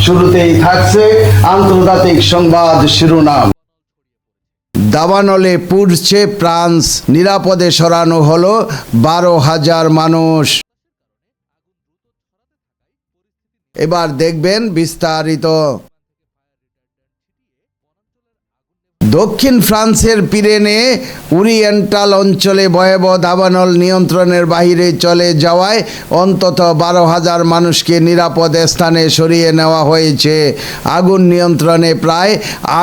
শুরুতেই থাকছে আন্তর্জাতিক সংবাদ শিরোনাম। দাবানলে পুড়ছে ফ্রান্স, নিরাপদে সরানো হলো 12,000 মানুষ। এবার দেখবেন বিস্তারিত। দক্ষিণ ফ্রান্সের পিরেনে ওরিয়েন্টাল অঞ্চলে ভয়াবহ দাবানল নিয়ন্ত্রণের বাইরে চলে যাওয়ায় অন্তত 12,000 মানুষকে নিরাপদ স্থানে সরিয়ে নেওয়া হয়েছে। আগুন নিয়ন্ত্রণে প্রায়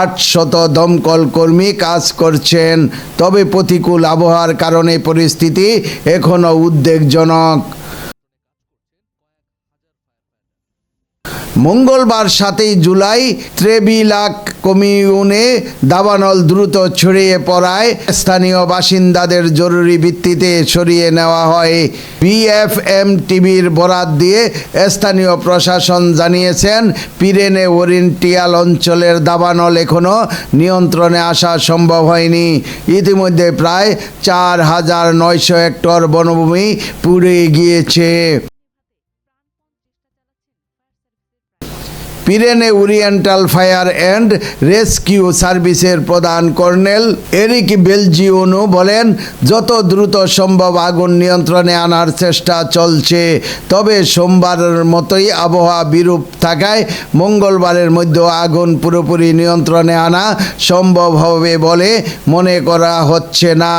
800 দমকল কর্মী কাজ করছেন। তবে প্রতিকূল আবহাওয়ার কারণে পরিস্থিতি এখনও উদ্বেগজনক। মঙ্গলবার 7 জুলাই ত্রেবিলাক কমিউনে দাবানল দ্রুত ছড়িয়ে পড়ায় স্থানীয় বাসিন্দাদের জরুরি ভিত্তিতে সরিয়ে নেওয়া হয়। বিএফএম টিভির বরাত দিয়ে স্থানীয় প্রশাসন জানিয়েছেন, পিরেনে ওরিয়েন্টাল অঞ্চলের দাবানল এখনও নিয়ন্ত্রণে আসা সম্ভব হয়নি। ইতিমধ্যে প্রায় 4,900 হেক্টর বনভূমি পুড়ে গিয়েছে। পিরেনে ওরিয়েন্টাল ফায়ার অ্যান্ড রেস্কিউ সার্ভিসের প্রধান কর্নেল এরিক বেলজিওনো বলেন, যত দ্রুত সম্ভব আগুন নিয়ন্ত্রণে আনার চেষ্টা চলছে। তবে সোমবারের মতোই আবহাওয়া বিরূপ থাকায় মঙ্গলবারের মধ্যে আগুন পুরোপুরি নিয়ন্ত্রণে আনা সম্ভব হবে বলে মনে করা হচ্ছে না।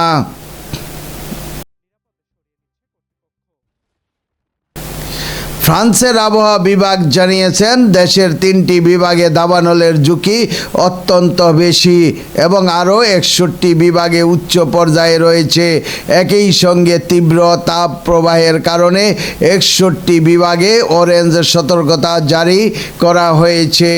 ফ্রান্সের আবহাওয়া বিভাগ জানিয়েছেন, দেশের 3টি বিভাগে দাবানলের ঝুঁকি অত্যন্ত বেশি এবং আরও 61 বিভাগে উচ্চ পর্যায়ে রয়েছে। একই সঙ্গে তীব্র তাপ প্রবাহের কারণে 61 বিভাগে অরেঞ্জ সতর্কতা জারি করা হয়েছে।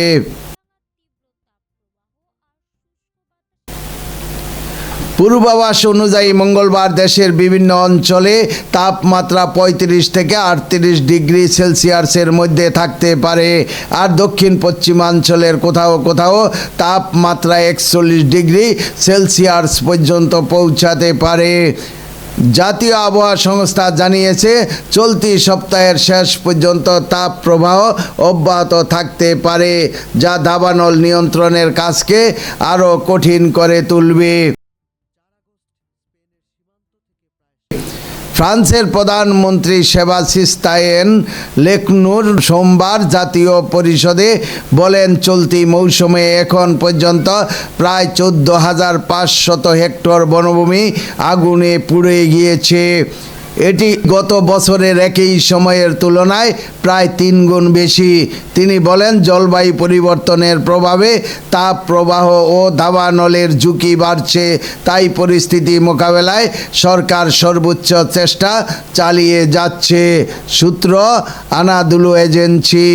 পূর্বাভাস অনুযায়ী মঙ্গলবার দেশের বিভিন্ন অঞ্চলে তাপমাত্রা 35 থেকে 38 ডিগ্রি সেলসিয়াসের মধ্যে থাকতে পারে। আর দক্ষিণ পশ্চিমাঞ্চলের কোথাও কোথাও তাপমাত্রা 41 ডিগ্রি সেলসিয়াস পর্যন্ত পৌঁছাতে পারে। জাতীয় আবহাওয়া সংস্থা জানিয়েছে, চলতি সপ্তাহের শেষ পর্যন্ত তাপ প্রবাহ অব্যাহত থাকতে পারে, যা দাবানল নিয়ন্ত্রণের কাজকে আরও কঠিন করে তুলবে। ফ্রান্সের প্রধানমন্ত্রী সেবাস্টিয়ান লেকর্নু সোমবার জাতীয় পরিষদে বলেন, চলতি মৌসুমে এখন পর্যন্ত প্রায় 14,500 হেক্টর বনভূমি আগুনে পুড়ে গিয়েছে। এটি গত বছরের একই সময়ের তুলনায় প্রায় 3 গুণ বেশি। তিনি বলেন, জলবায়ু পরিবর্তনের প্রভাবে তাপ প্রবাহ ও দাবানলের ঝুঁকি বাড়ছে, তাই পরিস্থিতি মোকাবেলায় সরকার সর্বোচ্চ চেষ্টা চালিয়ে যাচ্ছে। সূত্র আনাদুলু এজেন্সি।